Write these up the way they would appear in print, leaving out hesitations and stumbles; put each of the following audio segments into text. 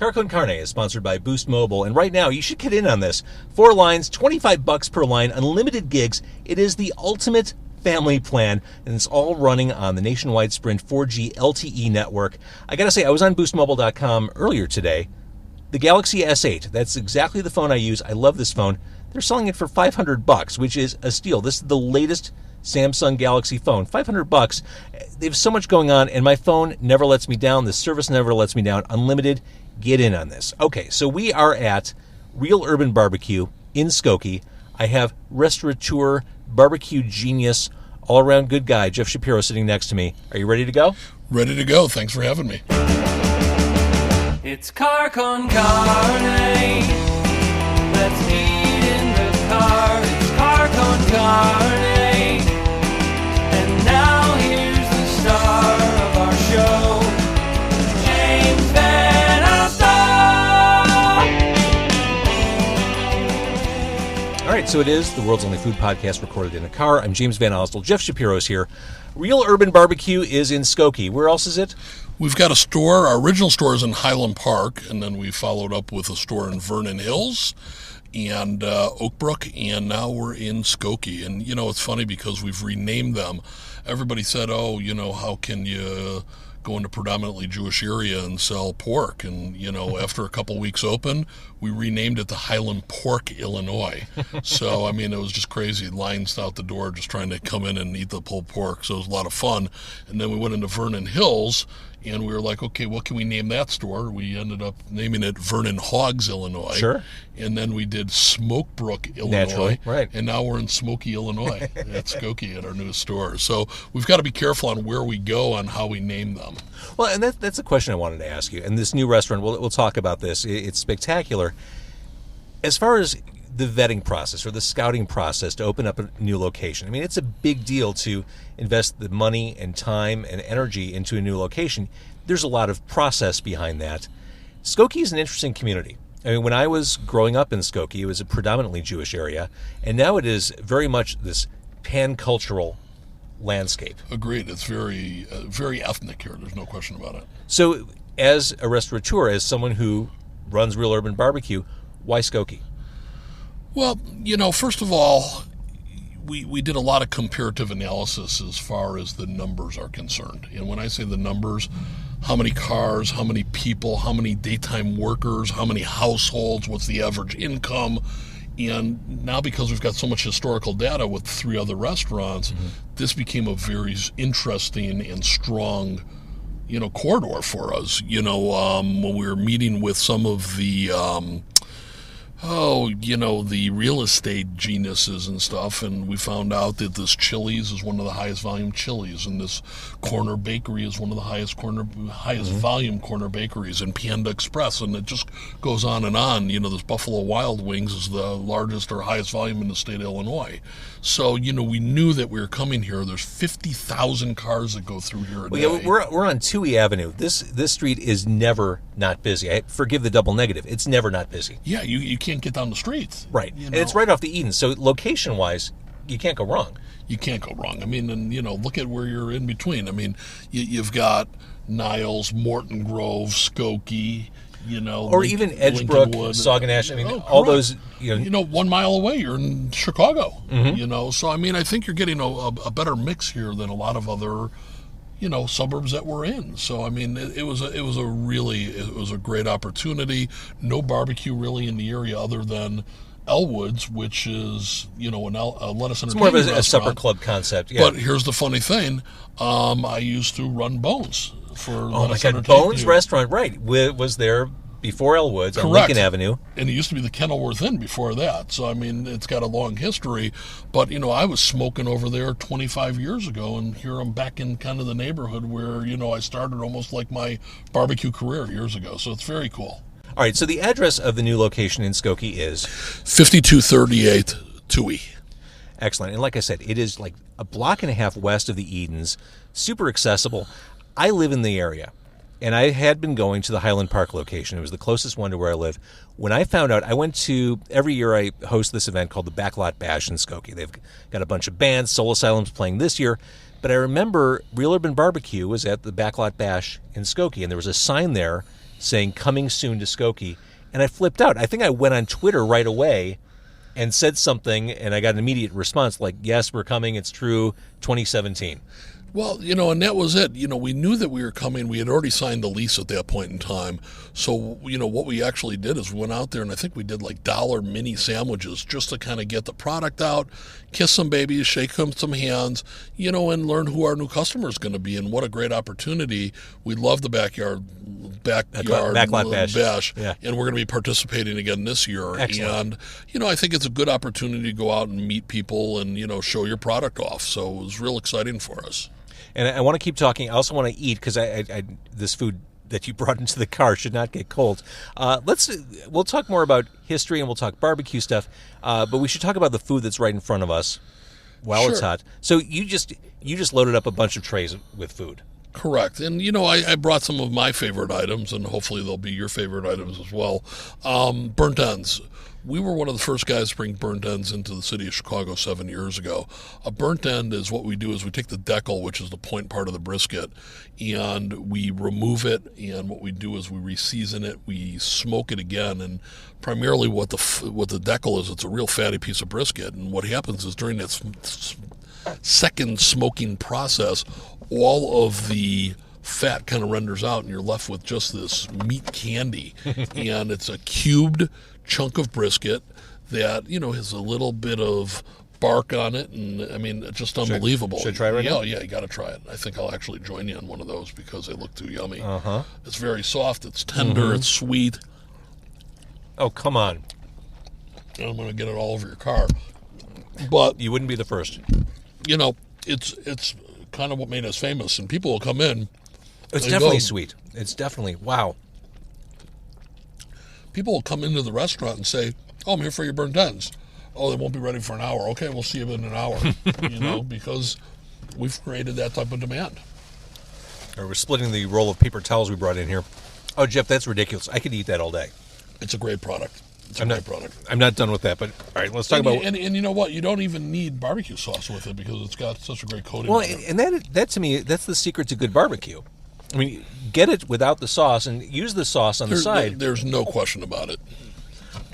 Car Con Carne is sponsored by Boost Mobile, and right now you should get in on this. 4 lines, $25 per line, unlimited gigs. It is the ultimate family plan, and it's all running on the nationwide Sprint 4G LTE network. I gotta say, I was on boostmobile.com earlier today. The Galaxy S8, that's exactly the phone I use. I love this phone. They're selling it for $500, which is a steal. This is the latest Samsung Galaxy phone. $500. They have so much going on, and my phone never lets me down. The service never lets me down. Unlimited. Get in on this. Okay, so we are at Real Urban Barbecue in Skokie. I have restaurateur, barbecue genius, all-around good guy, Jeff Shapiro, sitting next to me. Are you ready to go? Ready to go. Thanks for having me. It's Car Con Carne. Let's eat in the car. It's Car Con Carne. And now here's the star of our show, James Van Alstyl. All right, so it is the world's only food podcast recorded in a car. I'm James Van Alstyl. Jeff Shapiro is here. Real Urban Barbecue is in Skokie. Where else is it? We've got a store. Our original store is in Highland Park, and then we followed up with a store in Vernon Hills and Oakbrook, and now we're in Skokie. And, you know, it's funny because we've renamed them. Everybody said, oh, you know, how can you go into predominantly Jewish area and sell pork? And, you know, after a couple weeks open, we renamed it to Highland Pork, Illinois. So, I mean, it was just crazy. Lines out the door just trying to come in and eat the pulled pork. So it was a lot of fun. And then we went into Vernon Hills, and we were like, okay, what can we name that store? We ended up naming it Vernon Hogs, Illinois. Sure. And then we did Smokebrook, Illinois. Naturally, right. And now we're in Smoky, Illinois at Skokie at our newest store. So we've got to be careful on where we go on how we name them. Well, and that's a question I wanted to ask you. And this new restaurant, we'll talk about this. It's spectacular. As far as the vetting process or the scouting process to open up a new location, I mean, it's a big deal to invest the money and time and energy into a new location. There's a lot of process behind that. Skokie is an interesting community. I mean, when I was growing up in Skokie, it was a predominantly Jewish area, and now it is very much this pan-cultural landscape. Agreed. It's very, very ethnic here. There's no question about it. So, as a restaurateur, as someone who runs Real Urban Barbecue, why Skokie? Well, you know, first of all, we did a lot of comparative analysis as far as the numbers are concerned. And when I say the numbers, how many cars, how many people, how many daytime workers, how many households, what's the average income? And now because we've got so much historical data with 3 other restaurants, this became a very interesting and strong, you know, corridor for us. You know, when we were meeting with some of the the real estate geniuses and stuff, and we found out that this Chili's is one of the highest volume Chili's, and this corner bakery is one of the highest volume corner bakeries, and Panda Express, and it just goes on and on. You know, this Buffalo Wild Wings is the largest or highest volume in the state of Illinois. So, you know, we knew that we were coming here. There's 50,000 cars that go through here a day. Yeah, we're on Toohey Avenue. This street is never not busy. I forgive the double negative. It's never not busy. Yeah, you can't get down the streets. Right. You know? And it's right off the Eden. So location-wise, you can't go wrong. You can't go wrong. I mean, and, you know, look at where you're in between. I mean, you've got Niles, Morton Grove, Skokie, you know. Or even Edgebrook, Sauganash. I mean, all those, you know, 1 mile away, you're in Chicago, you know. So, I mean, I think you're getting a better mix here than a lot of other, you know, suburbs that we're in. So, I mean, it was a great opportunity. No barbecue really in the area other than Elwood's, which is, you know, a lettuce entertainment restaurant. It's more of a supper club concept, yeah. But here's the funny thing. I used to run Bones for Lettuce Entertainment. Bones Restaurant, right, was there before Elwood's on Lincoln Avenue. And it used to be the Kenilworth Inn before that. So, I mean, it's got a long history. But, you know, I was smoking over there 25 years ago, and here I'm back in kind of the neighborhood where, you know, I started almost like my barbecue career years ago. So it's very cool. All right, so the address of the new location in Skokie is? 5238 Toohey. Excellent. And like I said, it is like a block and a half west of the Edens, super accessible. I live in the area, and I had been going to the Highland Park location. It was the closest one to where I live. When I found out, I went to, every year I host this event called the Backlot Bash in Skokie. They've got a bunch of bands, Soul Asylum's playing this year. But I remember Real Urban Barbecue was at the Backlot Bash in Skokie, and there was a sign there saying coming soon to Skokie, and I flipped out. I think I went on Twitter right away and said something, and I got an immediate response like, yes, we're coming, it's true, 2017. Well, and that was it. We knew that we were coming. We had already signed the lease at that point in time. So, what we actually did is we went out there, and I think we did like $1 mini sandwiches just to kind of get the product out, kiss some babies, shake some hands, and learn who our new customer is going to be. And what a great opportunity. We love the backyard Backlot Bash. Yeah. And we're going to be participating again this year. Excellent. And, I think it's a good opportunity to go out and meet people and, show your product off. So it was real exciting for us. And I want to keep talking. I also want to eat because this food that you brought into the car should not get cold. We'll talk more about history and we'll talk barbecue stuff, but we should talk about the food that's right in front of us while it's hot. So you just loaded up a bunch of trays with food. Correct. And, I brought some of my favorite items, and hopefully they'll be your favorite items as well. Burnt ends. We were one of the first guys to bring burnt ends into the city of Chicago 7 years ago. A burnt end is what we do is we take the decal, which is the point part of the brisket, and we remove it, and what we do is we re-season it, we smoke it again, and primarily what the decal is, it's a real fatty piece of brisket, and what happens is during that second smoking process, all of the fat kind of renders out, and you're left with just this meat candy, and it's a cubed chunk of brisket that has a little bit of bark on it, and I mean, just unbelievable. Should I try it right now? Yeah, you got to try it. I think I'll actually join you on one of those because they look too yummy. Uh-huh. It's very soft, it's tender, it's sweet. Oh, come on. And I'm going to get it all over your car. But you wouldn't be the first. It's kind of what made us famous, and people will come in. It's definitely sweet. It's definitely, wow. People will come into the restaurant and say, "Oh, I'm here for your burnt ends." "Oh, they won't be ready for an hour." "Okay, we'll see you in an hour." Because we've created that type of demand. Or we're splitting the roll of paper towels we brought in here. Oh, Jeff, that's ridiculous. I could eat that all day. It's a great product. It's a great product. I'm not done with that, but all right, let's talk about... And you know what? You don't even need barbecue sauce with it because it's got such a great coating. Well, and that to me, that's the secret to good barbecue. I mean, get it without the sauce and use the sauce on the side. There's no question about it.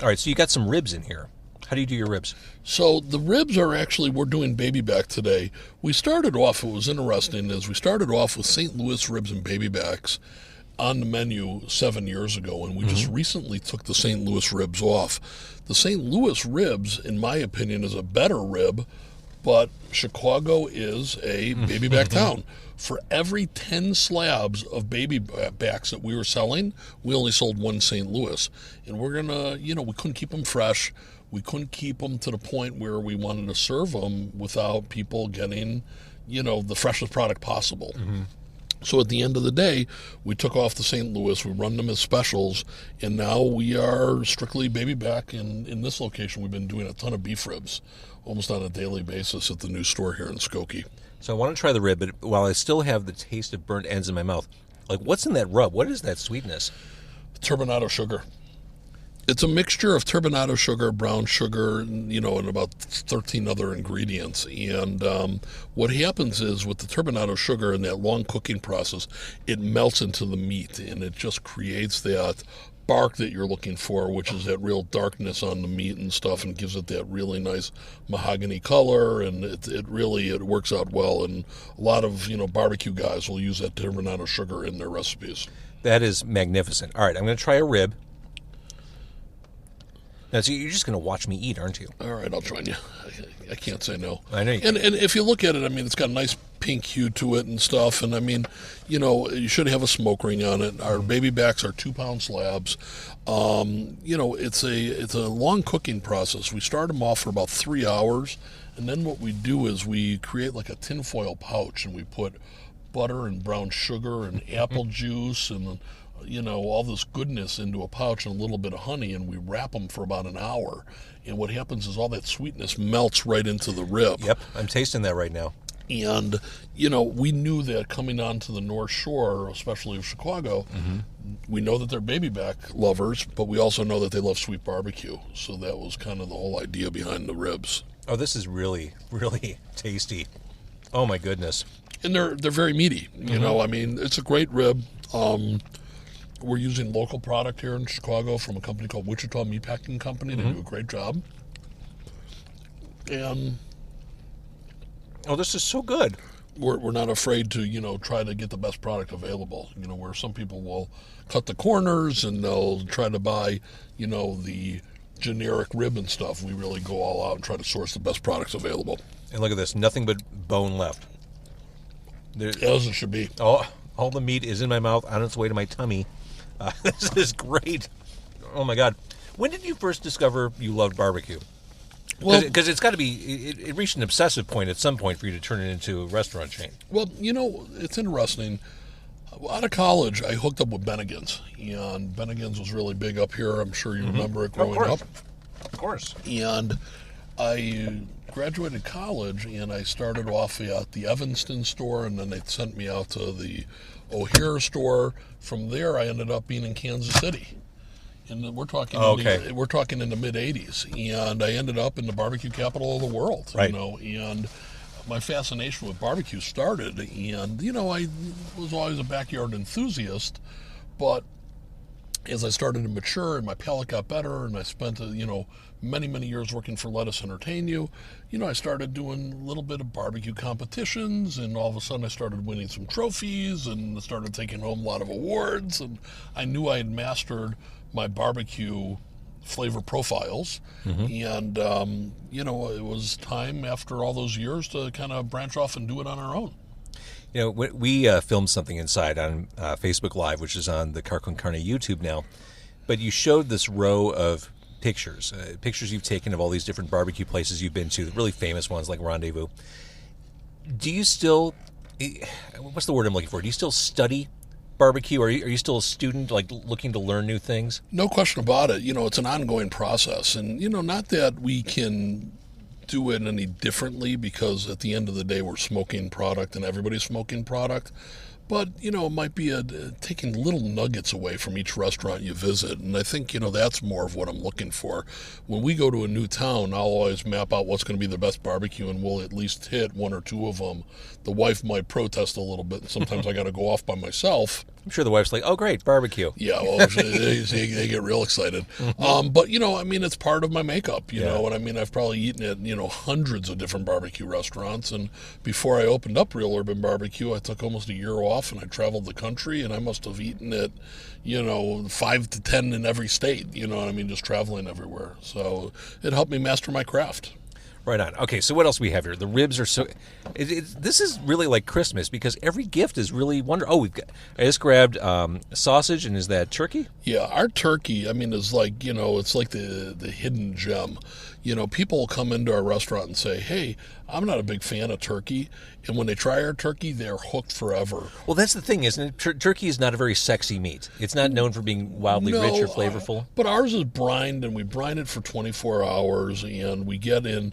All right, so you got some ribs in here. How do you do your ribs? So the ribs are actually, we're doing baby back today. We started off, it was interesting, we started off with St. Louis ribs and baby backs on the menu 7 years ago, and we just recently took the St. Louis ribs off. The St. Louis ribs, in my opinion, is a better rib, but Chicago is a baby back town. For every 10 slabs of baby backs that we were selling, we only sold one St. Louis. And we're going to, we couldn't keep them fresh. We couldn't keep them to the point where we wanted to serve them without people getting, the freshest product possible. So at the end of the day, we took off the St. Louis, we run them as specials, and now we are strictly baby back. And in this location, we've been doing a ton of beef ribs, almost on a daily basis at the new store here in Skokie. So I want to try the rib, but while I still have the taste of burnt ends in my mouth, like what's in that rub? What is that sweetness? Turbinado sugar. It's a mixture of turbinado sugar, brown sugar, and about 13 other ingredients. And what happens is with the turbinado sugar and that long cooking process, it melts into the meat, and it just creates that bark that you're looking for, which is that real darkness on the meat and stuff, and gives it that really nice mahogany color, and it really works out well. And a lot of barbecue guys will use that turbinado sugar in their recipes. That is magnificent. All right, I'm going to try a rib. Now, so you're just going to watch me eat, aren't you? All right, I'll join you. I can't say no. I know you can. And if you look at it, I mean, it's got a nice pink hue to it and stuff. And I mean, you should have a smoke ring on it. Our baby backs are 2-pound slabs. It's a long cooking process. We start them off for about 3 hours, and then what we do is we create like a tinfoil pouch, and we put butter and brown sugar and apple juice and all this goodness into a pouch and a little bit of honey, and we wrap them for about an hour. And what happens is all that sweetness melts right into the rib. Yep, I'm tasting that right now. And, we knew that coming onto the North Shore, especially of Chicago, we know that they're baby back lovers, but we also know that they love sweet barbecue. So that was kind of the whole idea behind the ribs. Oh, this is really, really tasty. Oh, my goodness. And they're very meaty. I mean, it's a great rib. We're using local product here in Chicago from a company called Wichita Meatpacking Company. They do a great job. And Oh, this is so good. we're not afraid to, try to get the best product available. Where some people will cut the corners and they'll try to buy, the generic rib and stuff. We really go all out and try to source the best products available. And look at this, nothing but bone left. As it should be. All the meat is in my mouth, on its way to my tummy. This is great. Oh my God. When did you first discover you loved barbecue? Because it's got to be, it reached an obsessive point at some point for you to turn it into a restaurant chain. Well, it's interesting. Out of college, I hooked up with Bennigan's, and Bennigan's was really big up here. I'm sure you remember it growing up. Of course. And I graduated college, and I started off at the Evanston store, and then they sent me out to the O'Hare store. From there, I ended up being in Kansas City. And we're talking in the mid '80s, and I ended up in the barbecue capital of the world. Right. And my fascination with barbecue started, and I was always a backyard enthusiast, but as I started to mature and my palate got better, and I spent many years working for Let Us Entertain You, I started doing a little bit of barbecue competitions, and all of a sudden I started winning some trophies and started taking home a lot of awards, and I knew I had mastered my barbecue flavor profiles, and it was time after all those years to kind of branch off and do it on our own. We filmed something inside on Facebook Live, which is on the Car Con Carne YouTube now, but you showed this row of pictures you've taken of all these different barbecue places you've been to, the really famous ones like Rendezvous. Do you still, what's the word I'm looking for? Do you still study barbecue? Are you still a student, like looking to learn new things? No question about it. It's an ongoing process, and not that we can do it any differently, because at the end of the day we're smoking product and everybody's smoking product. But, it might be taking little nuggets away from each restaurant you visit. And I think, that's more of what I'm looking for. When we go to a new town, I'll always map out what's going to be the best barbecue, and we'll at least hit one or two of them. The wife might protest a little bit, and sometimes I got to go off by myself. I'm sure the wife's like, oh, great, barbecue. Yeah, well, they get real excited. But, it's part of my makeup, you know, and I've probably eaten at, hundreds of different barbecue restaurants. And before I opened up Real Urban Barbecue, I took almost a year off, and I traveled the country, and I must have eaten at, 5 to 10 in every state, just traveling everywhere. So it helped me master my craft. Right on. Okay, so what else do we have here? The ribs are so... this is really like Christmas, because every gift is really wonderful. Oh, I just grabbed sausage, and is that turkey? Yeah, our turkey, is like, it's like the hidden gem. People will come into our restaurant and say, hey, I'm not a big fan of turkey. And when they try our turkey, they're hooked forever. Well, that's the thing, isn't it? Turkey is not a very sexy meat. It's not known for being wildly rich or flavorful. But ours is brined, and we brine it for 24 hours, and we get in,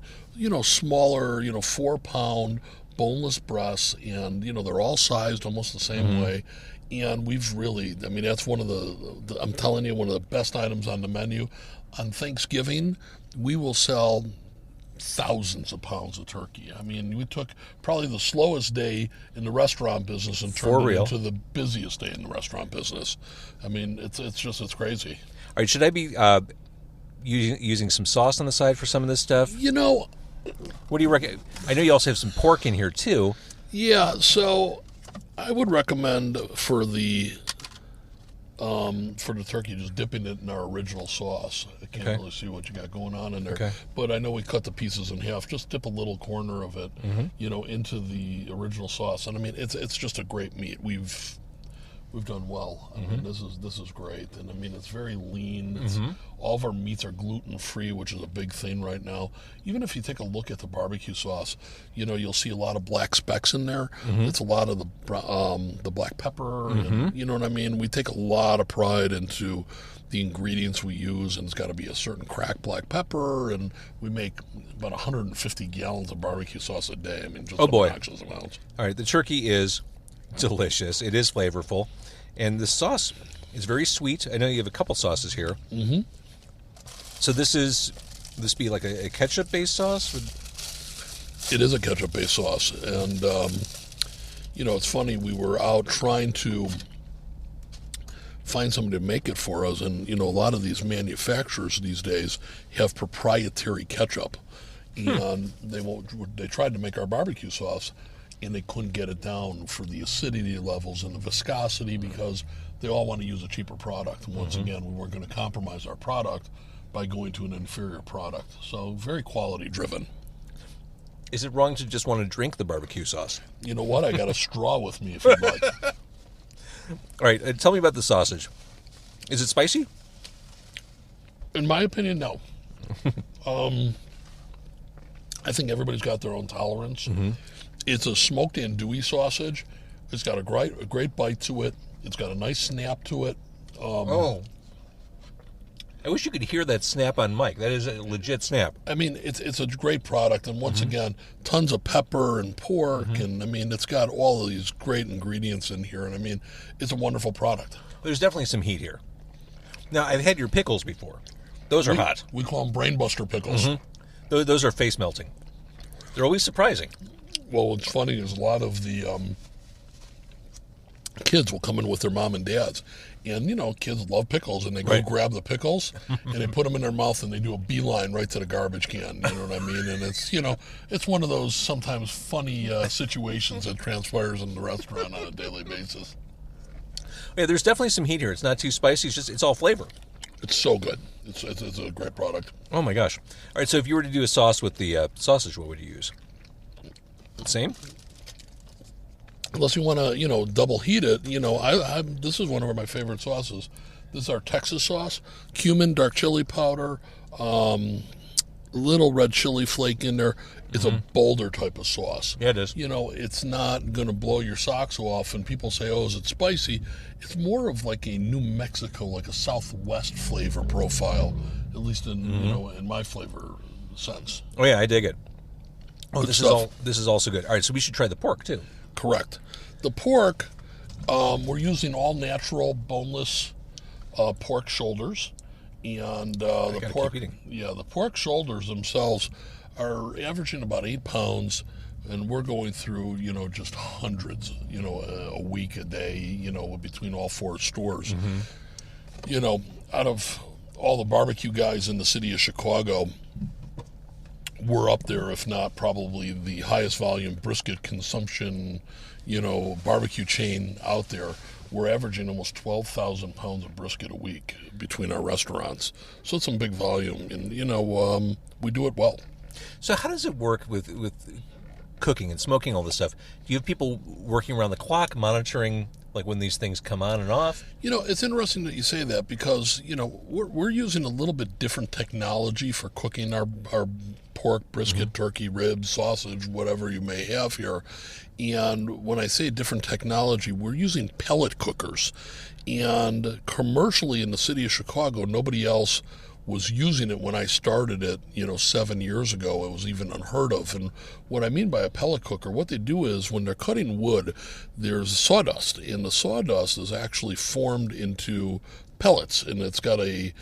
smaller, 4-pound boneless breasts, and, they're all sized almost the same way. And we've really, that's one of the, I'm telling you, one of the best items on the menu. On Thanksgiving, we will sell thousands of pounds of turkey. We took probably the slowest day in the restaurant business and turned it into the busiest day in the restaurant business. It's crazy. All right, should I be using some sauce on the side for some of this stuff? What do you recommend? I know you also have some pork in here too. Yeah, so I would recommend for the turkey, just dipping it in our original sauce. I can't really see what you got going on in there, but I know we cut the pieces in half. Just dip a little corner of it, into the original sauce, and it's just a great meat. We've done well. This is great, and it's very lean. All of our meats are gluten-free, which is a big thing right now. Even if you take a look at the barbecue sauce, you'll see a lot of black specks in there. It's a lot of the black pepper, and, you know what I mean? We take a lot of pride into the ingredients we use, and it's got to be a certain cracked black pepper, and we make about 150 gallons of barbecue sauce a day. Just obnoxious amounts. All right, the turkey is delicious. It is flavorful, and the sauce is very sweet. I know you have a couple sauces here. So this be like a ketchup-based sauce? It is a ketchup-based sauce, and it's funny. We were out trying to find somebody to make it for us. And, a lot of these manufacturers these days have proprietary ketchup. And they tried to make our barbecue sauce, and they couldn't get it down for the acidity levels and the viscosity because they all want to use a cheaper product. And once again, we weren't going to compromise our product by going to an inferior product. So very quality driven. Is it wrong to just want to drink the barbecue sauce? You know what? I got a straw with me if you'd like. All right, tell me about the sausage. Is it spicy? In my opinion, no. I think everybody's got their own tolerance. It's a smoked andouille sausage. It's got a great bite to it. It's got a nice snap to it. I wish you could hear that snap on mic. That is a legit snap. I mean, it's a great product, and once again, tons of pepper and pork, and I mean, it's got all of these great ingredients in here, and I mean, it's a wonderful product. There's definitely some heat here. Now, I've had your pickles before. Those are hot. We call them brainbuster pickles. Those are face melting. They're always surprising. Well, what's funny is a lot of the kids will come in with their mom and dads. And, kids love pickles, and they go grab the pickles, and they put them in their mouth, and they do a beeline right to the garbage can. You know what I mean? And it's, it's one of those sometimes funny situations that transpires in the restaurant on a daily basis. Yeah, there's definitely some heat here. It's not too spicy. It's all flavor. It's so good. It's a great product. Oh, my gosh. All right, so if you were to do a sauce with the sausage, what would you use? Same? Unless you want to, double heat it, this is one of my favorite sauces. This is our Texas sauce, cumin, dark chili powder, little red chili flake in there. It's a bolder type of sauce. Yeah, it is. It's not going to blow your socks off, and people say, oh, is it spicy? It's more of like a New Mexico, like a Southwest flavor profile, at least in, in my flavor sense. Oh, yeah, I dig it. Oh, Good this stuff. is also good. All right, so we should try the pork, too. Correct. The pork, we're using all natural boneless pork shoulders, and the pork shoulders themselves are averaging about 8 pounds, and we're going through just hundreds a week, a day, between all 4 stores. Out of all the barbecue guys in the city of Chicago, we're up there, if not probably the highest volume brisket consumption, barbecue chain out there. We're averaging almost 12,000 pounds of brisket a week between our restaurants. So it's some big volume, and, we do it well. So how does it work with cooking and smoking all this stuff? Do you have people working around the clock, monitoring like when these things come on and off? It's interesting that you say that because, we're using a little bit different technology for cooking our pork, brisket, turkey, ribs, sausage, whatever you may have here. And when I say different technology, we're using pellet cookers. And commercially in the city of Chicago, nobody else was using it when I started it, 7 years ago. It was even unheard of. And what I mean by a pellet cooker, what they do is when they're cutting wood, there's sawdust, and the sawdust is actually formed into pellets, and it's got a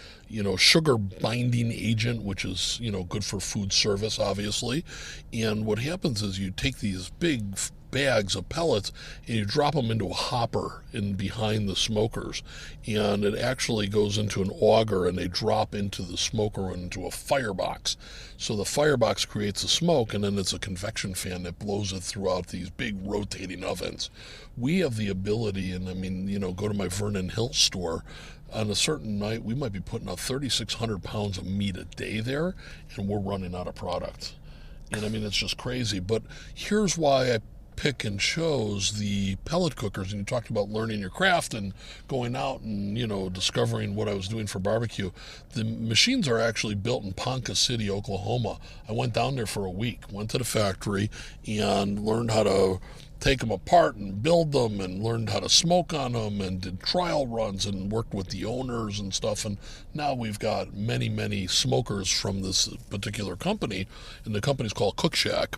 sugar binding agent, which is good for food service, obviously. And what happens is you take these big bags of pellets and you drop them into a hopper in behind the smokers, and it actually goes into an auger, and they drop into the smoker into a firebox. So the firebox creates the smoke, and then it's a convection fan that blows it throughout these big rotating ovens. We have the ability, and go to my Vernon Hills store. On a certain night, we might be putting out 3,600 pounds of meat a day there, and we're running out of product. And it's just crazy. But here's why I pick and chose the pellet cookers. And you talked about learning your craft and going out and, discovering what I was doing for barbecue. The machines are actually built in Ponca City, Oklahoma. I went down there for a week, went to the factory, and learned how to take them apart and build them, and learned how to smoke on them, and did trial runs and worked with the owners and stuff. And now we've got many, many smokers from this particular company, and the company's called Cook Shack.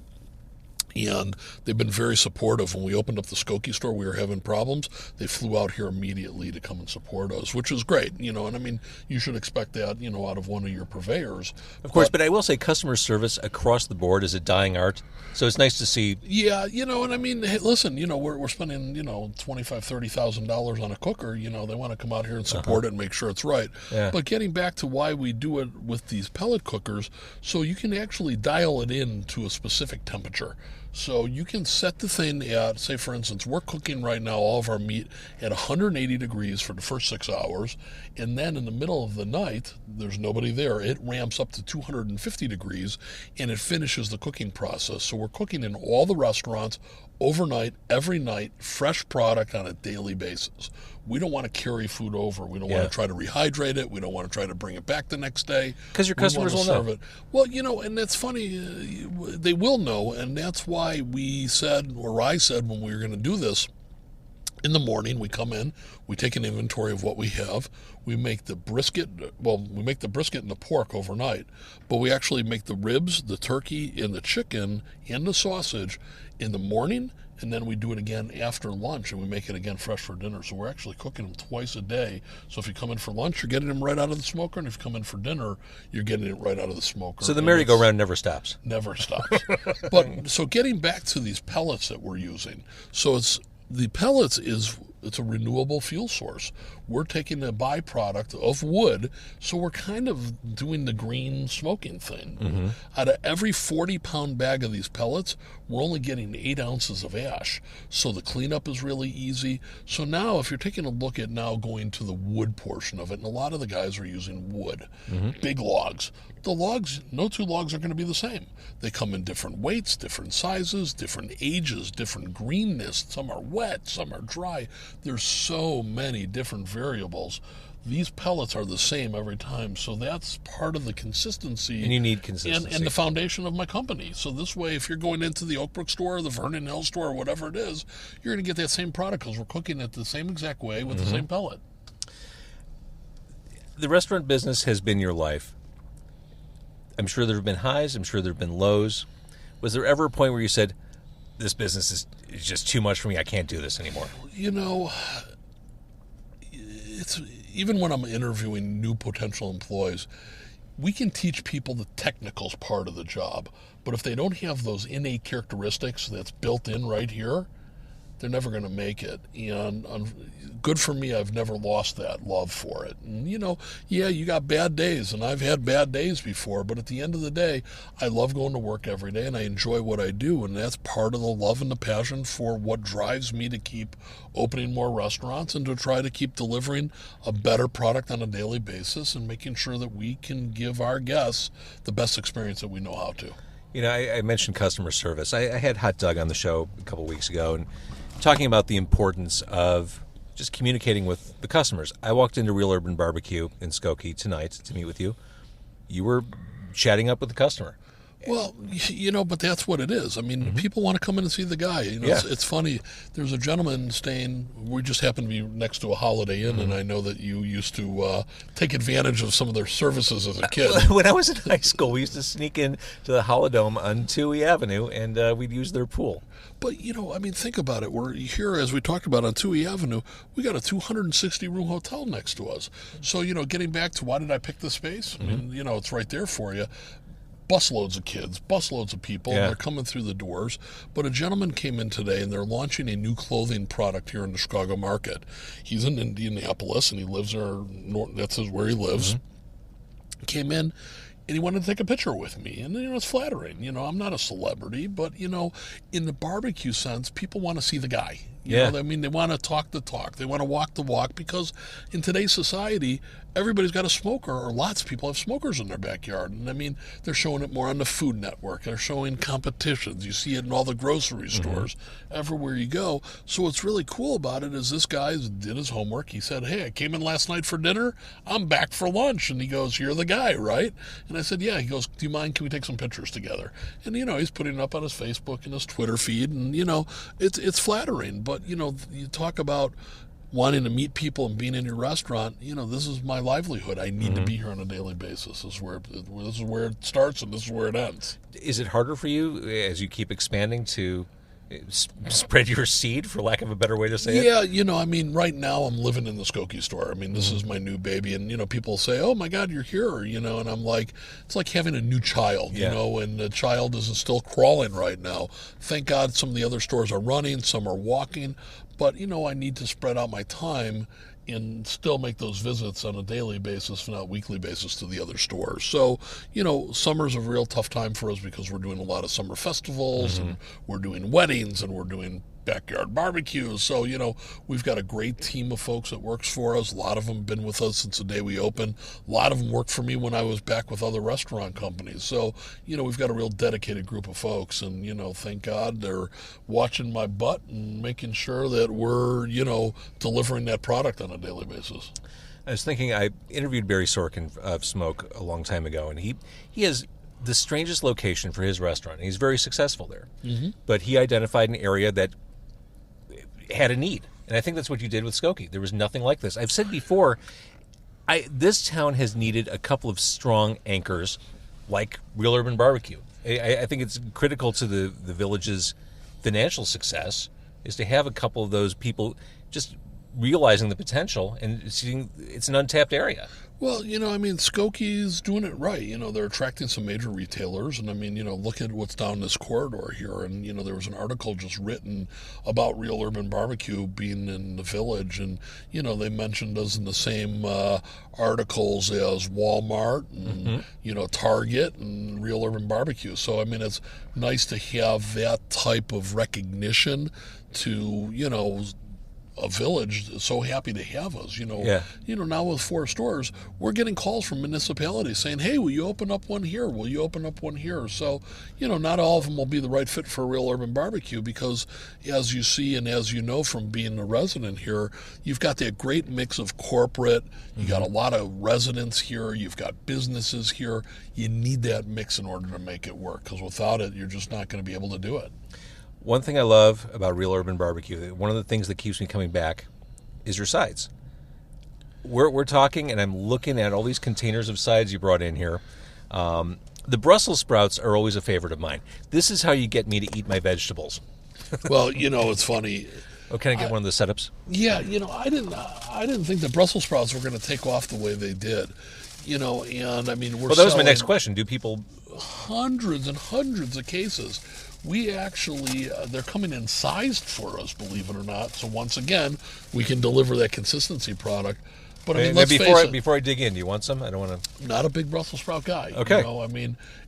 And they've been very supportive. When we opened up the Skokie store, we were having problems. They flew out here immediately to come and support us, which is great, And I mean, you should expect that, out of one of your purveyors. Of course, but I will say customer service across the board is a dying art. So it's nice to see. Yeah, and I mean, hey, listen, we're spending, $25,000-$30,000 on a cooker. They want to come out here and support it and make sure it's right. Yeah. But getting back to why we do it with these pellet cookers, so you can actually dial it in to a specific temperature. So you can set the thing at, say, for instance, we're cooking right now all of our meat at 180 degrees for the first 6 hours, and then in the middle of the night, there's nobody there. It ramps up to 250 degrees, and it finishes the cooking process. So we're cooking in all the restaurants overnight, every night, fresh product on a daily basis. We don't want to carry food over. We don't want to try to rehydrate it. We don't want to try to bring it back the next day. Because your customers will know. It. Well, and that's funny. They will know, and that's why I said when we were going to do this, in the morning, we come in, we take an inventory of what we have. We make the brisket, and the pork overnight, but we actually make the ribs, the turkey, and the chicken, and the sausage in the morning, and then we do it again after lunch, and we make it again fresh for dinner. So we're actually cooking them twice a day. So if you come in for lunch, you're getting them right out of the smoker, and if you come in for dinner, you're getting it right out of the smoker. So the merry-go-round never stops. Never stops. But so getting back to these pellets that we're using, the pellets it's a renewable fuel source. We're taking a byproduct of wood, so we're kind of doing the green smoking thing. Mm-hmm. Out of every 40-pound bag of these pellets, we're only getting 8 ounces of ash. So the cleanup is really easy. So now if you're taking a look at now going to the wood portion of it, and a lot of the guys are using wood, big logs. The logs, no two logs are going to be the same. They come in different weights, different sizes, different ages, different greenness. Some are wet, some are dry. There's so many different variables. These pellets are the same every time, so that's part of the consistency. And you need consistency. And the foundation of my company. So this way, if you're going into the Oakbrook store or the Vernon Hills store or whatever it is, you're going to get that same product because we're cooking it the same exact way with the same pellet. The restaurant business has been your life. I'm sure there have been highs. I'm sure there have been lows. Was there ever a point where you said, this business is just too much for me, I can't do this anymore? It's even when I'm interviewing new potential employees, we can teach people the technicals part of the job. But if they don't have those innate characteristics that's built in right here, they're never going to make it. And good for me, I've never lost that love for it. And, you got bad days, and I've had bad days before, but at the end of the day, I love going to work every day, and I enjoy what I do, and that's part of the love and the passion for what drives me to keep opening more restaurants and to try to keep delivering a better product on a daily basis and making sure that we can give our guests the best experience that we know how to. I mentioned customer service. I had Hot Doug on the show a couple of weeks ago, and talking about the importance of just communicating with the customers. I walked into Real Urban Barbecue in Skokie tonight to meet with you. You were chatting up with the customer. Well, but that's what it is. I mean, people want to come in and see the guy. It's funny. There's a gentleman staying, we just happen to be next to a Holiday Inn, and I know that you used to take advantage of some of their services as a kid. When I was in high school, we used to sneak in to the Holidome on Toohey Avenue, and we'd use their pool. But, think about it. We're here, as we talked about on Toohey Avenue, we got a 260-room hotel next to us. So, getting back to why did I pick the space? I mean, it's right there for you. Busloads of kids, busloads of people, and they're coming through the doors. But a gentleman came in today, and they're launching a new clothing product here in the Chicago market. He's in Indianapolis, and he lives there. That's where he lives. Came in, and he wanted to take a picture with me. And, it's flattering. I'm not a celebrity, but, in the barbecue sense, people want to see the guy. You know, I mean, they want to talk the talk. They want to walk the walk because in today's society, everybody's got a smoker, or lots of people have smokers in their backyard. And I mean, they're showing it more on the Food Network. They're showing competitions. You see it in all the grocery stores, everywhere you go. So what's really cool about it is this guy did his homework. He said, hey, I came in last night for dinner. I'm back for lunch. And he goes, you're the guy, right? And I said, yeah. He goes, do you mind? Can we take some pictures together? And, he's putting it up on his Facebook and his Twitter feed. And, it's flattering. But, you talk about wanting to meet people and being in your restaurant, this is my livelihood. I need to be here on a daily basis. This is where it starts and this is where it ends. Is it harder for you as you keep expanding to spread your seed, for lack of a better way to say it? Yeah, right now I'm living in the Skokie store. This is my new baby, and people say, "Oh my God, you're here," and I'm like, it's like having a new child, and the child is still crawling right now. Thank God some of the other stores are running, some are walking, but I need to spread out my time and still make those visits on a daily basis, if not weekly basis, to the other stores. So, summer's a real tough time for us because we're doing a lot of summer festivals and we're doing weddings and we're doing backyard barbecues. So, we've got a great team of folks that works for us. A lot of them have been with us since the day we opened. A lot of them worked for me when I was back with other restaurant companies. So, we've got a real dedicated group of folks, and, thank God they're watching my butt and making sure that we're, delivering that product on a daily basis. I was thinking, I interviewed Barry Sorkin of Smoke a long time ago, and he has the strangest location for his restaurant. He's very successful there. But he identified an area that had a need. And I think that's what you did with Skokie. There was nothing like this. I've said before, this town has needed a couple of strong anchors like Real Urban Barbecue. I think it's critical to the village's financial success is to have a couple of those people just realizing the potential and seeing it's an untapped area. Well, Skokie's doing it right. They're attracting some major retailers. And, look at what's down this corridor here. And, there was an article just written about Real Urban Barbecue being in the village. And, they mentioned us in the same articles as Walmart and, Target and Real Urban Barbecue. So, it's nice to have that type of recognition to, a village so happy to have us. Now with 4 stores, we're getting calls from municipalities saying, "Hey, will you open up one here? Will you open up one here?" So, not all of them will be the right fit for Real Urban Barbecue because, as you see and as you know from being a resident here, you've got that great mix of corporate. You got a lot of residents here. You've got businesses here. You need that mix in order to make it work because without it, you're just not going to be able to do it. One thing I love about Real Urban Barbecue, one of the things that keeps me coming back, is your sides. We're talking, and I'm looking at all these containers of sides you brought in here. The Brussels sprouts are always a favorite of mine. This is how you get me to eat my vegetables. Well, it's funny. Oh, can I get one of the setups? Yeah, I didn't think the Brussels sprouts were going to take off the way they did. And we're that was my next question. Do people... Hundreds and hundreds of cases. We actually, they're coming in sized for us, believe it or not. So once again, we can deliver that consistency product. But let's face it. Before I dig in, do you want some? I don't want to. Not a big Brussels sprout guy. Okay.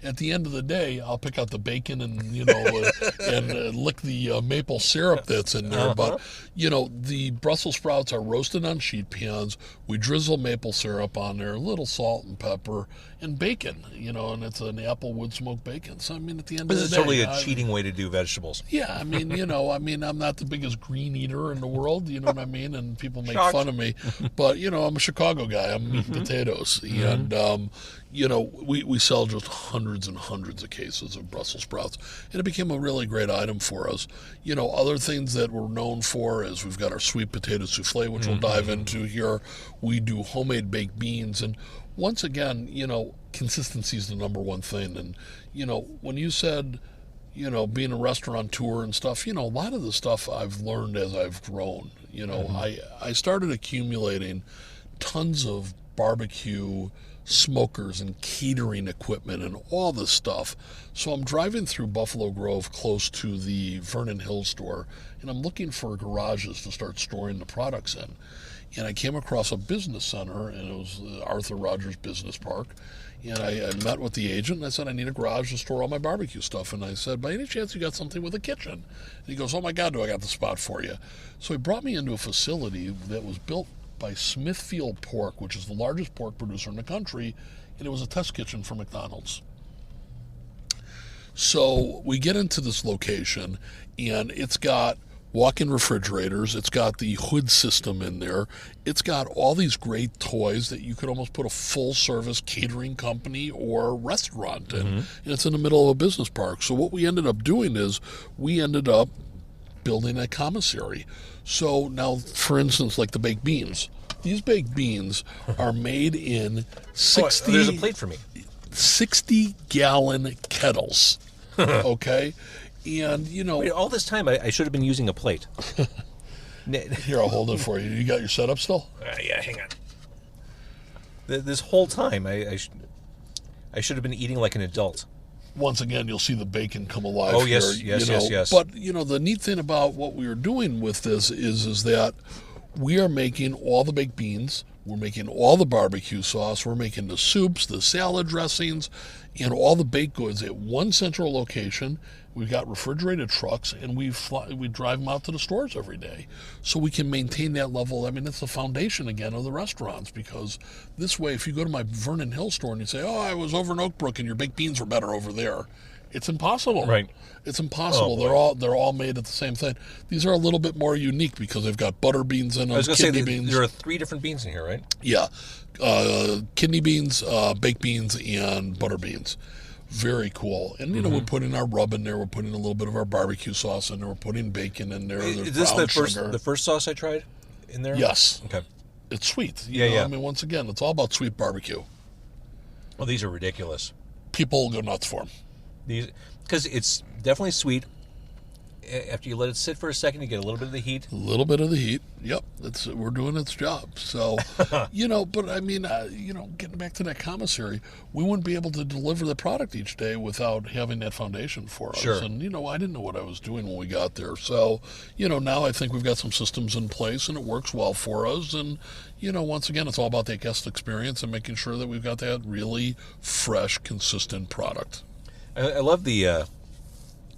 At the end of the day, I'll pick out the bacon and and lick the maple syrup that's in there. But the Brussels sprouts are roasted on sheet pans. We drizzle maple syrup on there, a little salt and pepper, and bacon. And it's an apple wood smoked bacon. So at the end of the day, this is totally a cheating way to do vegetables. Yeah, I'm not the biggest green eater in the world. You know what I mean? And people make fun of me, but I'm a Chicago guy. I'm eating potatoes, and we sell just hundreds and hundreds of cases of Brussels sprouts, and it became a really great item for us. Other things that we're known for is we've got our sweet potato souffle, which we'll dive into here. We do homemade baked beans, and once again, consistency is the number one thing. And when you said, being a restaurateur and stuff, a lot of the stuff I've learned as I've grown. I started accumulating tons of barbecue smokers and catering equipment and all this stuff. So I'm driving through Buffalo Grove close to the Vernon Hills store, and I'm looking for garages to start storing the products in. And I came across a business center, and it was Arthur Rogers Business Park. And I met with the agent, and I said, I need a garage to store all my barbecue stuff. And I said, by any chance you got something with a kitchen? And he goes, oh my God, do I got the spot for you. So he brought me into a facility that was built by Smithfield Pork, which is the largest pork producer in the country, and it was a test kitchen for McDonald's. So we get into this location, and it's got walk-in refrigerators, it's got the hood system in there, it's got all these great toys that you could almost put a full-service catering company or restaurant in, and it's in the middle of a business park. So what we ended up doing is we ended up building a commissary. So now, for instance, like the baked beans. These baked beans are made in 60... there's a plate for me. 60-gallon kettles, okay? And, Wait, all this time I should have been using a plate. Here, I'll hold it for you. You got your setup still? Yeah, hang on. This whole time I should have been eating like an adult. Once again, you'll see the bacon come alive. Oh, here, yes. But, the neat thing about what we are doing with this is that we are making all the baked beans, we're making all the barbecue sauce, we're making the soups, the salad dressings, and all the baked goods at one central location. We've got refrigerated trucks, and we drive them out to the stores every day. So we can maintain that level. I mean, it's the foundation, again, of the restaurants, because this way, if you go to my Vernon Hills store and you say, I was over in Oakbrook and your baked beans were better over there, it's impossible. Right. It's impossible. They're all made at the same thing. These are a little bit more unique because they've got butter beans in them, I was going to say, beans. there are 3 different beans in here, right? Yeah. Kidney beans, baked beans, and butter beans. Very cool. And, we're putting our rub in there. We're putting a little bit of our barbecue sauce in there. We're putting bacon in there. Is this the first sauce I tried in there? Yes. Okay. It's sweet. Yeah. I mean, once again, it's all about sweet barbecue. Well, these are ridiculous. People go nuts for them. Because it's definitely sweet. After you let it sit for a second, you get a little bit of the heat. A little bit of the heat. Yep. We're doing its job. So, but I mean, getting back to that commissary, we wouldn't be able to deliver the product each day without having that foundation for us. Sure. And, I didn't know what I was doing when we got there. So, now I think we've got some systems in place and it works well for us. And, once again, it's all about that guest experience and making sure that we've got that really fresh, consistent product. I love the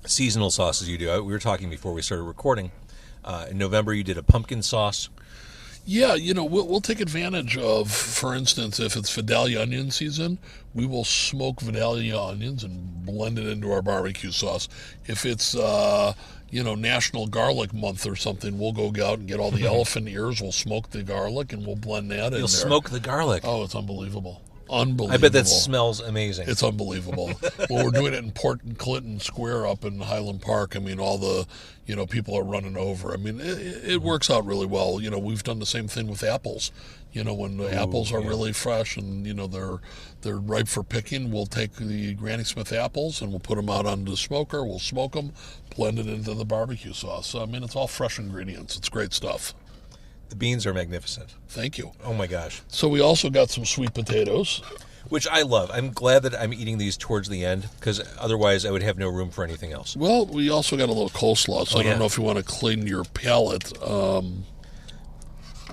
seasonal sauces you do. We were talking before we started recording. In November, you did a pumpkin sauce. Yeah, we'll take advantage of, for instance, if it's Vidalia onion season, we will smoke Vidalia onions and blend it into our barbecue sauce. If it's, National Garlic Month or something, we'll go out and get all the elephant ears, we'll smoke the garlic, and we'll blend that in there. You'll smoke the garlic. Oh, it's unbelievable. Unbelievable. I bet that smells amazing. It's unbelievable. Well, we're doing it in Port Clinton Square up in Highland Park. I mean, all the, people are running over. I mean, it works out really well. We've done the same thing with apples. When the apples are really fresh and, they're ripe for picking, we'll take the Granny Smith apples and we'll put them out on the smoker. We'll smoke them, blend it into the barbecue sauce. So, I mean, it's all fresh ingredients. It's great stuff. The beans are magnificent. Thank you. Oh, my gosh. So we also got some sweet potatoes. Which I love. I'm glad that I'm eating these towards the end, because otherwise I would have no room for anything else. Well, we also got a little coleslaw, so I don't know if you want to clean your palate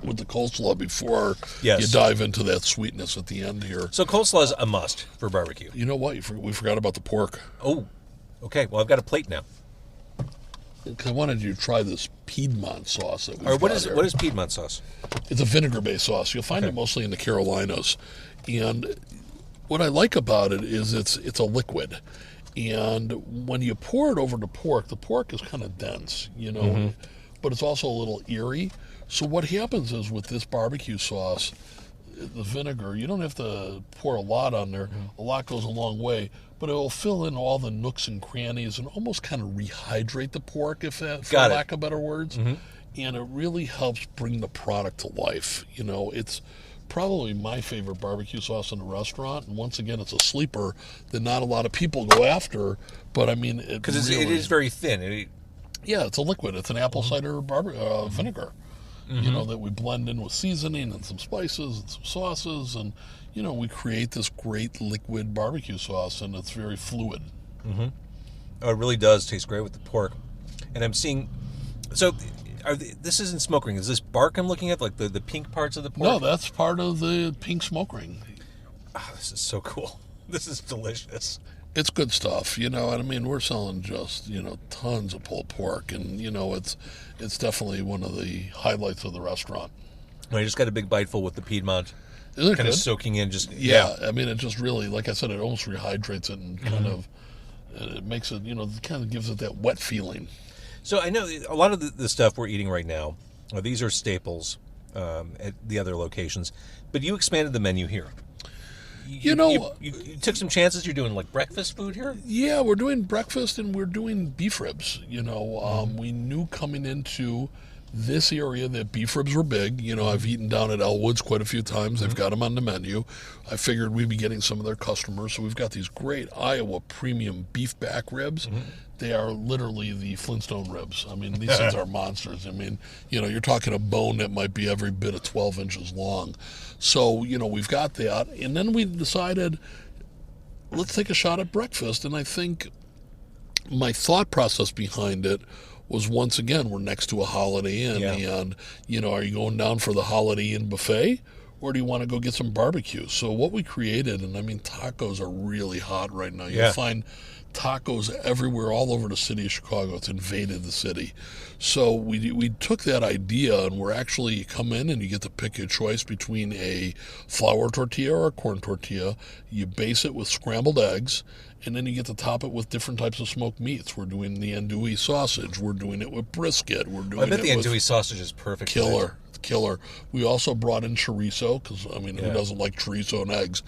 with the coleslaw before you dive into that sweetness at the end here. So coleslaw is a must for barbecue. You know what? We forgot about the pork. Oh, okay. Well, I've got a plate now. I wanted you to try this Piedmont sauce that we've got. What is Piedmont sauce? It's a vinegar-based sauce. You'll find it mostly in the Carolinas. And what I like about it is it's a liquid. And when you pour it over the pork is kind of dense, but it's also a little eerie. So what happens is with this barbecue sauce, the vinegar, you don't have to pour a lot on there. A lot goes a long way. But it will fill in all the nooks and crannies and almost kind of rehydrate the pork, for lack of better words. And it really helps bring the product to life. It's probably my favorite barbecue sauce in the restaurant. And once again, it's a sleeper that not a lot of people go after. But I mean, because it is very thin. Yeah, it's a liquid. It's an apple cider vinegar. That we blend in with seasoning and some spices and some sauces, and we create this great liquid barbecue sauce, and it's very fluid. Oh, it really does taste great with the pork. And I'm seeing, so this isn't smoke ring. Is this bark I'm looking at, like the pink parts of the pork? No, that's part of the pink smoke ring. Oh, this is so cool. This is delicious. It's good stuff, and I mean, we're selling just, tons of pulled pork, and, it's definitely one of the highlights of the restaurant. I just got a big bite full with the Piedmont. Isn't it kind good? Of soaking in, just yeah. I mean, it just really, like I said, it almost rehydrates it and kind of, it makes it, it kind of gives it that wet feeling. So I know a lot of the stuff we're eating right now, these are staples at the other locations, but you expanded the menu here. You know, you took some chances. You're doing like breakfast food here. Yeah, we're doing breakfast and we're doing beef ribs. You know, we knew coming into this area that beef ribs were big. You know, I've eaten down at Elwood's quite a few times. They've got them on the menu. I figured we'd be getting some of their customers. So we've got these great Iowa premium beef back ribs. They are literally the Flintstone ribs. I mean, these things are monsters. I mean, you know, you're talking a bone that might be every bit of 12 inches long. So, you know, we've got that. And then we decided, let's take a shot at breakfast. And I think my thought process behind it was, once again, we're next to a Holiday Inn. And, you know, are you going down for the Holiday Inn buffet? Or do you want to go get some barbecue? So what we created, and I mean, tacos are really hot right now. You'll find tacos everywhere, all over the city of Chicago. It's invaded the city. So we took that idea, and we're actually, you come in and you get to pick your choice between a flour tortilla or a corn tortilla. You base it with scrambled eggs, and then you get to top it with different types of smoked meats. We're doing the andouille sausage. We're doing it with brisket. We're doing I bet the andouille sausage is perfect. Killer. We also brought in chorizo, because, I mean, who doesn't like chorizo and eggs?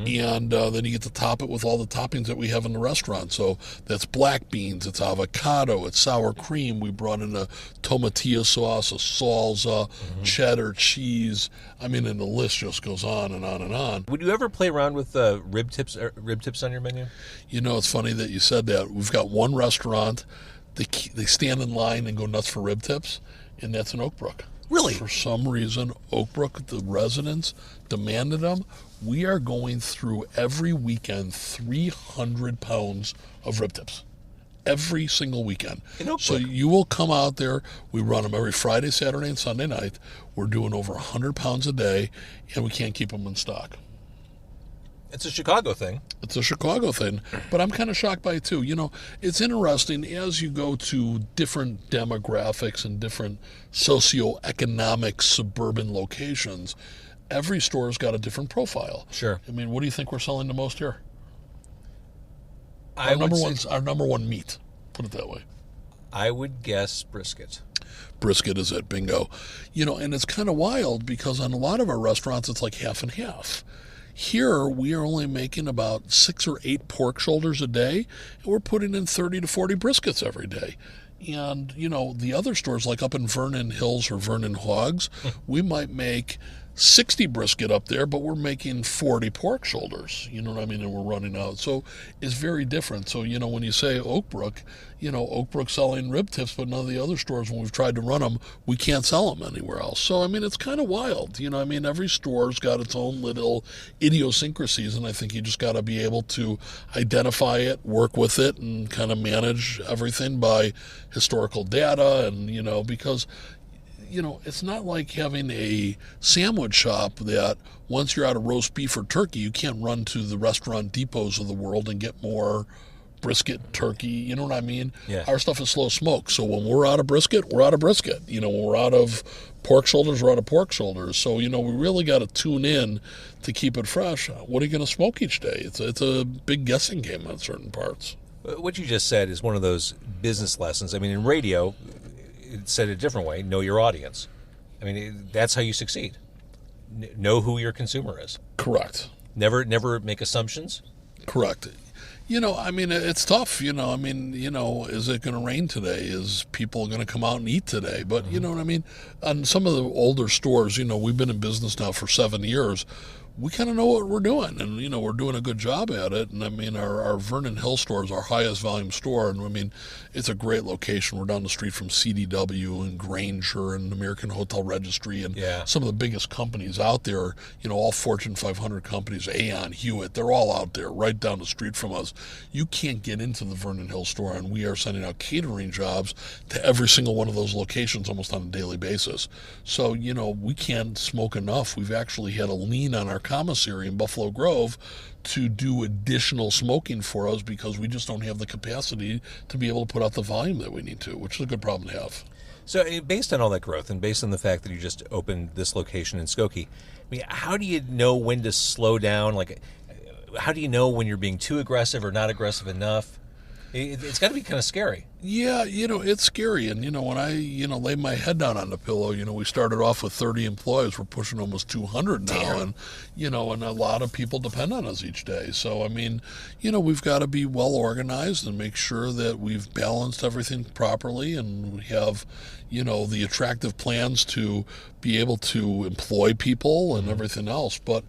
And then you get to top it with all the toppings that we have in the restaurant. So that's black beans, it's avocado, it's sour cream. We brought in a tomatillo sauce, a salsa, cheddar cheese. I mean, and the list just goes on and on and on. Would you ever play around with rib tips on your menu? You know, it's funny that you said that. We've got one restaurant, they stand in line and go nuts for rib tips, and that's in Oakbrook. Really? For some reason, Oakbrook, the residents, demanded them. We are going through every weekend 300 pounds of rib tips. Every single weekend. In Oakbrook? So you will come out there. We run them every Friday, Saturday, and Sunday night. We're doing over 100 pounds a day, and we can't keep them in stock. It's a Chicago thing. It's a Chicago thing, but I'm kind of shocked by it too. You know, it's interesting as you go to different demographics and different socioeconomic suburban locations, every store's got a different profile. Sure. I mean, what do you think we're selling the most here? Our number one meat, put it that way. I would guess brisket. Brisket is it, bingo. You know, and it's kind of wild because on a lot of our restaurants, it's like half and half. Here, we are only making about 6 or 8 pork shoulders a day, and we're putting in 30 to 40 briskets every day. And, you know, the other stores, like up in Vernon Hills or Vernon Hogs, we might make 60 brisket up there, but we're making 40 pork shoulders, you know what I mean, and we're running out. So it's very different. So, you know, when you say Oakbrook, you know, Oakbrook's selling rib tips, but none of the other stores, when we've tried to run them, we can't sell them anywhere else. So, I mean, it's kind of wild. You know, I mean, every store's got its own little idiosyncrasies, and I think you just got to be able to identify it, work with it, and kind of manage everything by historical data, and, you know, because you know, it's not like having a sandwich shop that once you're out of roast beef or turkey, you can't run to the restaurant depots of the world and get more brisket, turkey. You know what I mean? Yeah. Our stuff is slow smoked. So when we're out of brisket, we're out of brisket. You know, when we're out of pork shoulders, we're out of pork shoulders. So, you know, we really got to tune in to keep it fresh. What are you going to smoke each day? It's a big guessing game on certain parts. What you just said is one of those business lessons. I mean, in radio, it said a different way, know your audience. I mean, that's how you succeed. Know who your consumer is. Correct. Never make assumptions. Correct. You know, I mean, it's tough. You know, I mean, you know, is it going to rain today? Is people going to come out and eat today? But, you know what I mean? On some of the older stores, you know, we've been in business now for 7 years. We kind of know what we're doing, and, you know, we're doing a good job at it. And, I mean, our Vernon Hill store is our highest volume store, and, I mean, it's a great location. We're down the street from CDW and Granger and American Hotel Registry and some of the biggest companies out there, you know, all Fortune 500 companies, Aon, Hewitt, they're all out there right down the street from us. You can't get into the Vernon Hill store, and we are sending out catering jobs to every single one of those locations almost on a daily basis. So, you know, we can't smoke enough. We've actually had a lien on our commissary in Buffalo Grove to do additional smoking for us because we just don't have the capacity to be able to put out the volume that we need to, which is a good problem to have. So based on all that growth and based on the fact that you just opened this location in Skokie, I mean, how do you know when to slow down? Like, how do you know when you're being too aggressive or not aggressive enough? It's got to be kind of scary. Yeah, it's scary. And, when I, lay my head down on the pillow, we started off with 30 employees. We're pushing almost 200 now. Damn. And a lot of people depend on us each day. So, we've got to be well organized and make sure that we've balanced everything properly, and we have, the attractive plans to be able to employ people and everything else. But,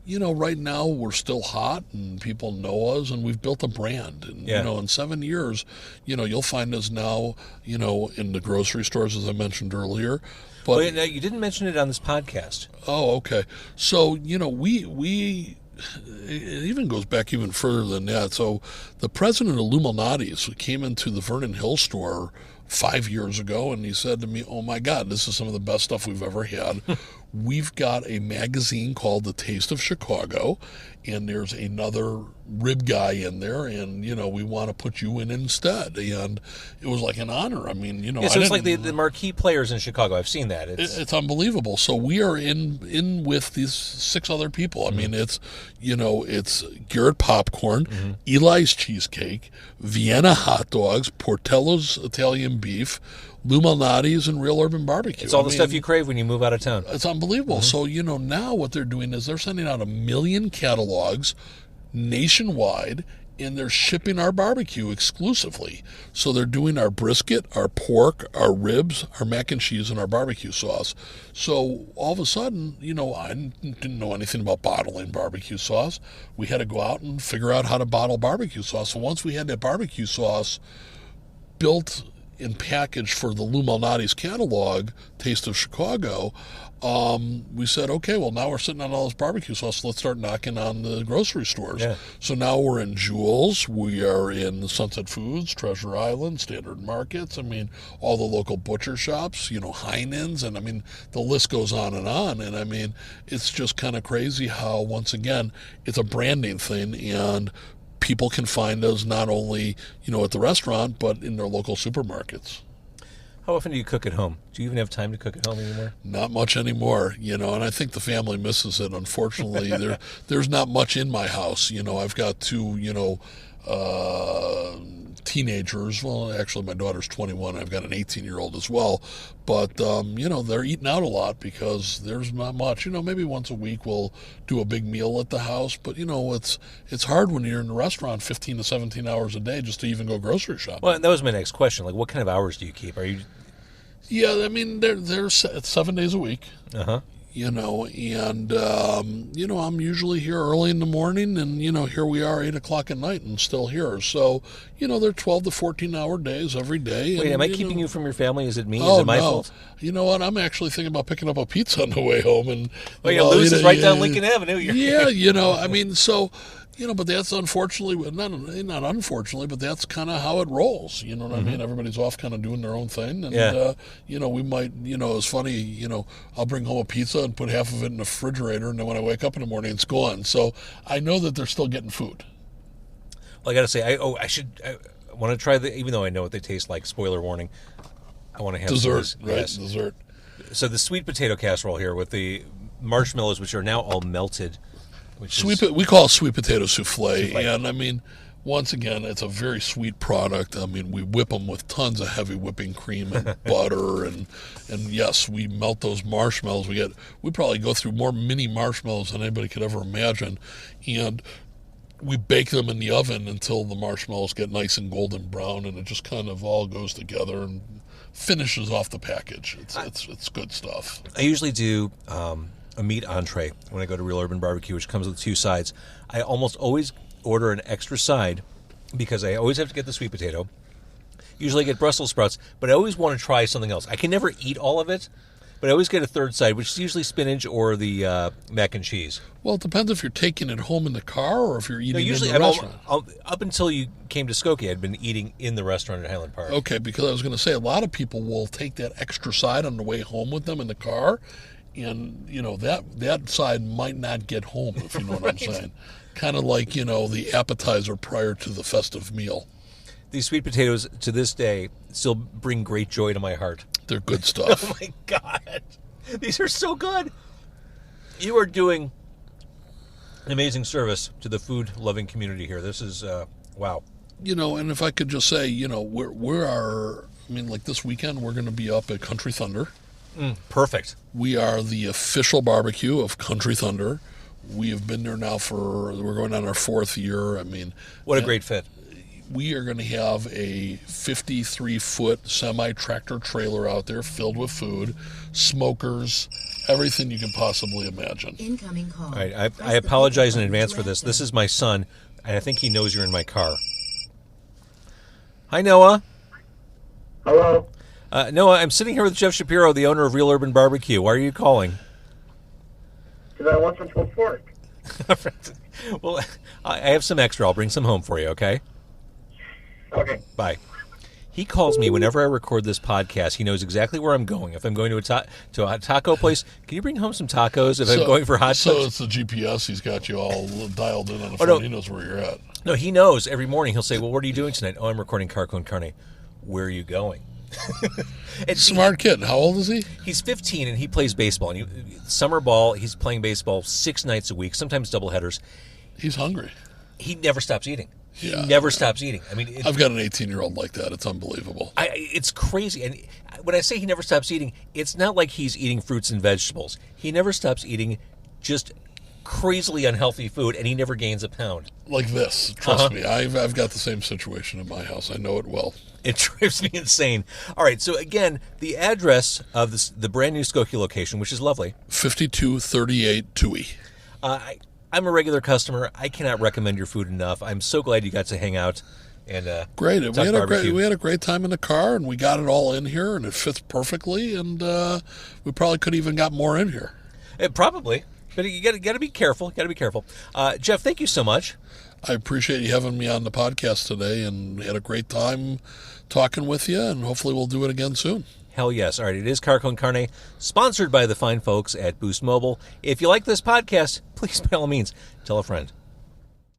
right now we're still hot and people know us, and we've built a brand. And, in 7 years, you'll find us now, in the grocery stores, as I mentioned earlier. But Well, now, you didn't mention it on this podcast. Oh, okay. So, we it even goes back even further than that. So the president of Illuminati's came into the Vernon Hills store 5 years ago, and he said to me, "Oh my God, this is some of the best stuff we've ever had. We've got a magazine called The Taste of Chicago, and there's another rib guy in there, and we want to put you in instead." And it was like an honor. I mean, So it's like the marquee players in Chicago. I've seen that. It's unbelievable. So we are in with these 6 other people. I mean, it's Garrett Popcorn, Eli's Cheesecake, Vienna Hot Dogs, Portello's Italian Beef, Illuminati's, and Real Urban Barbecue. It's all the stuff you crave when you move out of town. It's unbelievable. So, now what they're doing is they're sending out 1 million catalogs nationwide, and they're shipping our barbecue exclusively. So they're doing our brisket, our pork, our ribs, our mac and cheese, and our barbecue sauce. So all of a sudden, I didn't know anything about bottling barbecue sauce. We had to go out and figure out how to bottle barbecue sauce. So once we had that barbecue sauce built and packaged for the Illuminati's catalog, Taste of Chicago, we said, okay, well, now we're sitting on all this barbecue sauce, so let's start knocking on the grocery stores. Yeah. So now we're in Jewel's, we are in Sunset Foods, Treasure Island, Standard Markets, all the local butcher shops, Heinen's, and the list goes on. And it's just kind of crazy how, once again, it's a branding thing, and people can find us not only, at the restaurant, but in their local supermarkets. How often do you cook at home? Do you even have time to cook at home anymore? Not much anymore, and I think the family misses it. Unfortunately, there's not much in my house. I've got 2, teenagers. Well, actually, my daughter's 21. I've got an 18-year-old as well. But, they're eating out a lot because there's not much. Maybe once a week we'll do a big meal at the house. But, it's hard when you're in the restaurant 15 to 17 hours a day just to even go grocery shopping. Well, that was my next question. Like, what kind of hours do you keep? Are you... Yeah, it's 7 days a week. Uh-huh. I'm usually here early in the morning, and, here we are 8 o'clock at night and still here. So, they're 12 to 14-hour days every day. Wait, am I keeping you from your family? Is it me? Oh, Is it my no. fault? You know what? I'm actually thinking about picking up a pizza on the way home. And Lose is right down Lincoln Avenue. So... but that's unfortunately, not unfortunately, but that's kind of how it rolls. You know what I mean? Everybody's off kind of doing their own thing. And, we might, it's funny, I'll bring home a pizza and put half of it in the refrigerator, and then when I wake up in the morning, it's gone. So I know that they're still getting food. Well, I got to say, I want to try even though I know what they taste like, spoiler warning, I want to have dessert, right? Yes. Dessert. So the sweet potato casserole here with the marshmallows, which are now all melted. We call it sweet potato souffle. And once again, it's a very sweet product. We whip them with tons of heavy whipping cream and butter, and yes, we melt those marshmallows. We probably go through more mini marshmallows than anybody could ever imagine, and we bake them in the oven until the marshmallows get nice and golden brown, and it just kind of all goes together and finishes off the package. It's good stuff. I usually do a meat entree when I go to Real Urban Barbecue, which comes with 2 sides. I almost always order an extra side because I always have to get the sweet potato. Usually I get Brussels sprouts, but I always want to try something else. I can never eat all of it, but I always get a third side, which is usually spinach or the mac and cheese. Well, it depends if you're taking it home in the car or if you're eating usually in the restaurant. Up until you came to Skokie, I'd been eating in the restaurant at Highland Park. Okay, because I was going to say a lot of people will take that extra side on the way home with them in the car, and that side might not get home, if you know what I'm saying. Kind of like the appetizer prior to the festive meal. These sweet potatoes to this day still bring great joy to my heart. They're good stuff. Oh my God, these are so good. You are doing an amazing service to the food loving community here. This is wow. And if I could just say, like this weekend, we're going to be up at Country Thunder. Perfect. We are the official barbecue of Country Thunder. We have been there now we're going on our 4th year. What a great fit. We are going to have a 53-foot semi-tractor trailer out there filled with food, smokers, everything you can possibly imagine. Incoming call. All right, I apologize in advance for this. This is my son, and I think he knows you're in my car. Hi, Noah. Hello. Noah, I'm sitting here with Jeff Shapiro, the owner of Real Urban Barbecue. Why are you calling? Because I want some pulled pork. Well, I have some extra. I'll bring some home for you, okay? Okay. Bye. He calls me whenever I record this podcast. He knows exactly where I'm going. If I'm going to a taco place, can you bring home some tacos? If I'm going for hot dogs. So it's the GPS. He's got you all dialed in on the phone. No. He knows where you're at. No, he knows. Every morning he'll say, well, what are you doing tonight? Oh, I'm recording Car Con Carne. Where are you going? Smart kid. How old is he? He's 15 and he plays baseball. And summer ball, he's playing baseball 6 nights a week, sometimes doubleheaders. He's hungry. He never stops eating. He Yeah. never stops eating. I've got an 18-year-old like that. It's unbelievable. It's crazy. And when I say he never stops eating, it's not like he's eating fruits and vegetables. He never stops eating just crazily unhealthy food, and he never gains a pound. Like this. Trust me. I've got the same situation in my house. I know it well. It drives me insane. All right, so again, the address of the brand new Skokie location, which is lovely. 5238 Tui. I'm a regular customer. I cannot recommend your food enough. I'm so glad you got to hang out and great. talk We had a great time in the car, and we got it all in here, and it fits perfectly. And we probably could even got more in here. Probably, but you got to be careful. Got to be careful. Jeff, thank you so much. I appreciate you having me on the podcast today, and had a great time talking with you. And hopefully, we'll do it again soon. Hell yes. All right, it is Car Con Carne, sponsored by the fine folks at Boost Mobile. If you like this podcast, please, by all means, tell a friend.